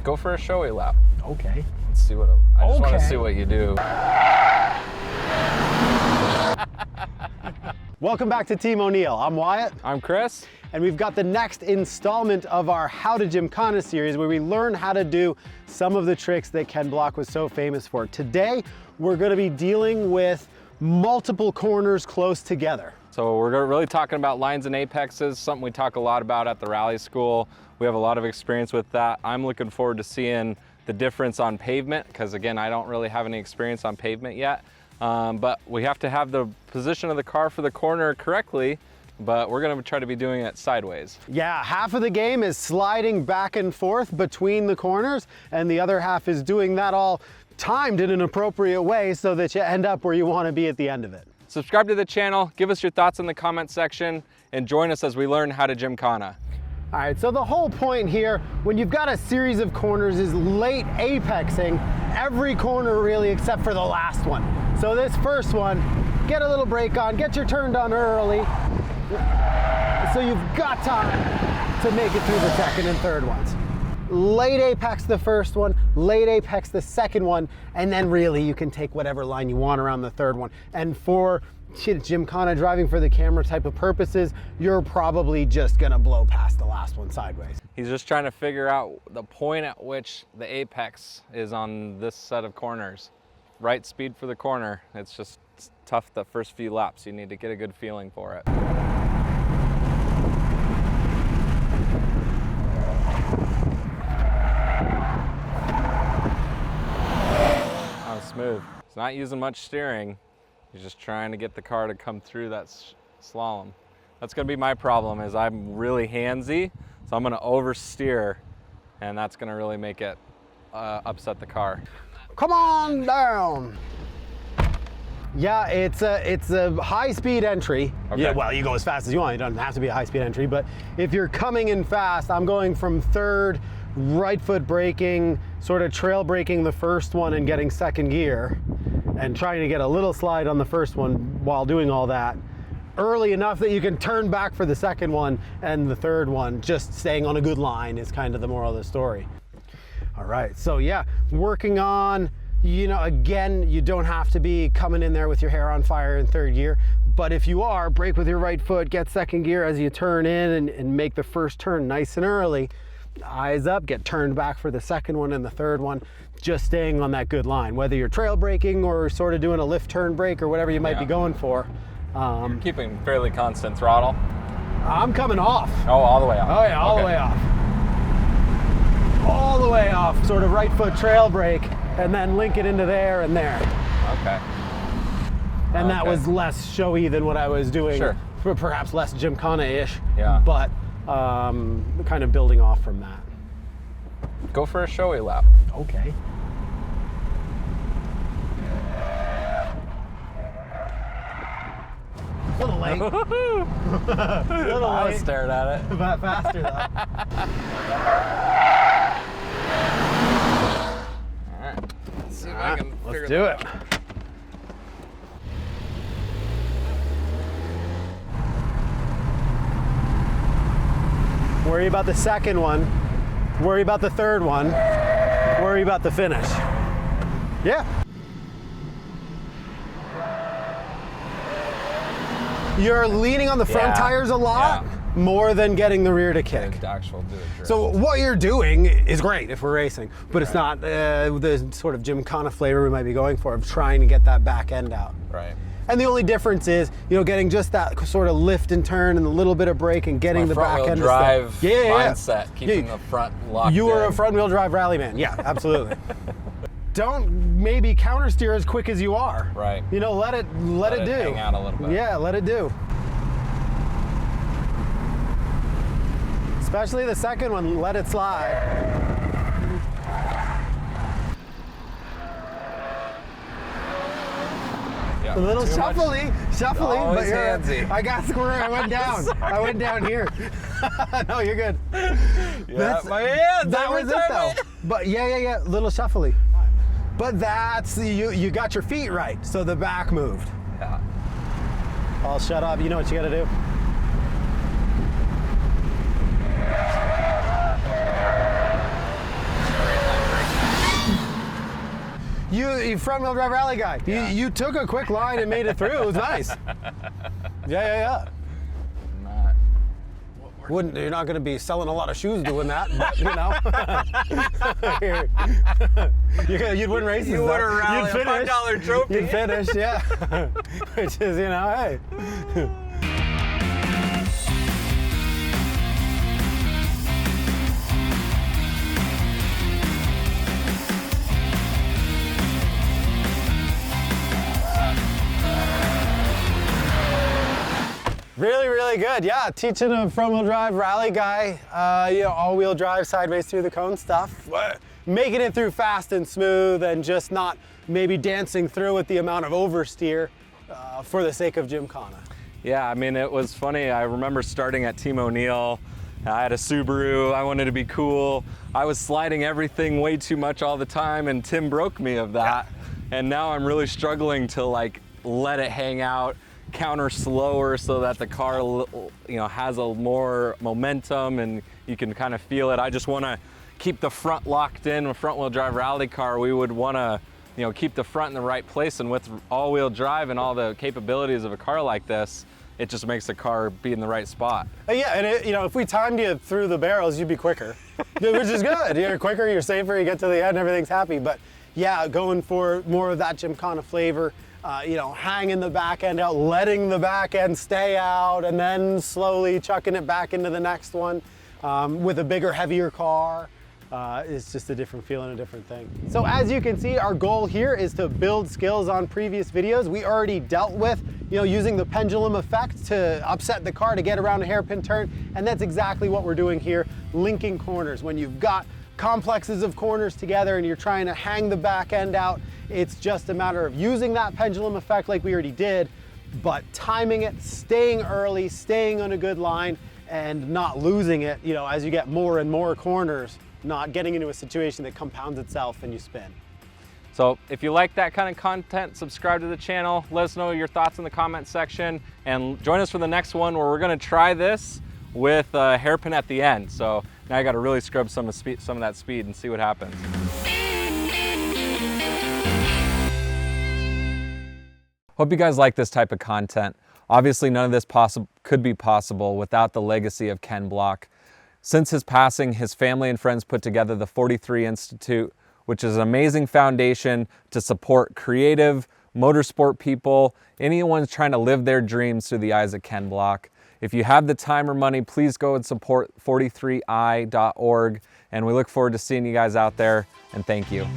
Go for a showy lap. Okay. Let's see what, I just want to see what you do. Welcome back to Team O'Neill. I'm Wyatt. I'm Chris. And we've got the next installment of our How to Gymkhana series where we learn how to do some of the tricks that Ken Block was so famous for. Today, we're going to be dealing with multiple corners close together. So we're really talking about lines and apexes, something we talk a lot about at the rally school. We have a lot of experience with that. I'm looking forward to seeing the difference on pavement because, again, I don't really have any experience on pavement yet. But we have to have the position of the car for the corner correctly, but we're gonna try to be doing it sideways. Yeah, half of the game is sliding back and forth between the corners, and the other half is doing that all timed in an appropriate way so that you end up where you wanna be at the end of it. Subscribe to the channel, give us your thoughts in the comment section, and join us as we learn how to Gymkhana. All right, so the whole point here, when you've got a series of corners, is late apexing every corner really except for the last one. So this first one, get a little brake on, get your turn done early, so you've got time to make it through the second and third ones. Late apex the first one, late apex the second one, and then really you can take whatever line you want around the third one. And for Gymkhana driving for the camera type of purposes, you're probably just gonna blow past the last one sideways. He's just trying to figure out the point at which the apex is on this set of corners. Right speed for the corner. It's just tough the first few laps. You need to get a good feeling for it. Oh, smooth. He's not using much steering. He's just trying to get the car to come through that slalom. That's gonna be my problem, is I'm really handsy, so I'm gonna oversteer, and that's gonna really make it upset the car. Come on down. Yeah, it's a high-speed entry. Okay. Yeah, well, you go as fast as you want. It doesn't have to be a high-speed entry, but if you're coming in fast, I'm going from third, right foot braking, sort of trail braking the first one and getting second gear, and trying to get a little slide on the first one while doing all that. Early enough that you can turn back for the second one, and the third one, just staying on a good line is kind of the moral of the story. All right, so yeah, working on, you know, again, you don't have to be coming in there with your hair on fire in third gear, but if you are, brake with your right foot, get second gear as you turn in and make the first turn nice and early. Eyes up, get turned back for the second one and the third one, just staying on that good line, whether you're trail braking or sort of doing a lift turn brake or whatever you might be going for. You're keeping fairly constant throttle. I'm coming off. Oh, all the way off. Oh yeah, all the way off. All the way off, sort of right foot trail brake, and then link it into there and there. Okay. And that was less showy than what I was doing. Sure. Perhaps less Gymkhana-ish. Yeah. But kind of building off from that. Go for a showy lap. Okay. A little late. I was staring at it. But faster though. All right. Let's see if I can figure Let's do that it. out. Worry about the second one. Worry about the third one. Worry about the finish. Yeah. You're leaning on the front tires a lot more than getting the rear to kick. So what you're doing is great if we're racing, but it's not the sort of Gymkhana flavor we might be going for of trying to get that back end out. Right. And the only difference is, you know, getting just that sort of lift and turn and a little bit of brake and getting the back end drive to stay. mindset, keeping the front locked You were in. a front wheel drive rally man. Yeah, absolutely. Don't maybe counter steer as quick as you are. Right. You know, let it do. Hang out a little bit. Yeah, let it do. Especially the second one, let it slide. A little shuffly, but I got square. I went down. I went down here. No, you're good. Yeah, my hands. That was it though. But yeah. Little shuffly. But that's you got your feet right, so the back moved. Yeah. I'll shut up. You know what you got to do. You front wheel drive rally guy. Yeah. You took a quick line and made it through. It was nice. Yeah. Not. You're not going to be selling a lot of shoes doing that, but you'd win races. You would have rallied a $5 trophy. You'd finish, yeah. Which is, hey. Really good. Yeah, teaching a front-wheel drive rally guy, all-wheel drive sideways through the cone stuff. Making it through fast and smooth and just not maybe dancing through with the amount of oversteer for the sake of Gymkhana. Yeah, I mean, it was funny. I remember starting at Team O'Neill. I had a Subaru. I wanted to be cool. I was sliding everything way too much all the time, and Tim broke me of that. And now I'm really struggling to like let it hang out, counter slower so that the car has a more momentum and you can kind of feel it. I just want to keep the front locked in. A front wheel drive rally car, we would want to keep the front in the right place, and with all-wheel drive and all the capabilities of a car like this, it just makes the car be in the right spot. Yeah, and if we timed you through the barrels, you'd be quicker, which is good. You're quicker, you're safer, you get to the end, everything's happy. But yeah, going for more of that Gymkhana flavor, hanging the back end out, letting the back end stay out, and then slowly chucking it back into the next one with a bigger, heavier car. It's just a different feeling, a different thing. So as you can see, our goal here is to build skills on previous videos. We already dealt with, using the pendulum effect to upset the car to get around a hairpin turn, and that's exactly what we're doing here, linking corners. When you've got complexes of corners together and you're trying to hang the back end out, it's just a matter of using that pendulum effect like we already did, but timing it, staying early, staying on a good line, and not losing it, as you get more and more corners, not getting into a situation that compounds itself and you spin. So if you like that kind of content, subscribe to the channel, let us know your thoughts in the comment section, and join us for the next one where we're gonna try this with a hairpin at the end. So now I gotta really scrub some of that speed and see what happens. Hope you guys like this type of content. Obviously none of this could be possible without the legacy of Ken Block. Since his passing, his family and friends put together the 43 Institute, which is an amazing foundation to support creative, motorsport people, anyone trying to live their dreams through the eyes of Ken Block. If you have the time or money, please go and support 43i.org, and we look forward to seeing you guys out there, and thank you.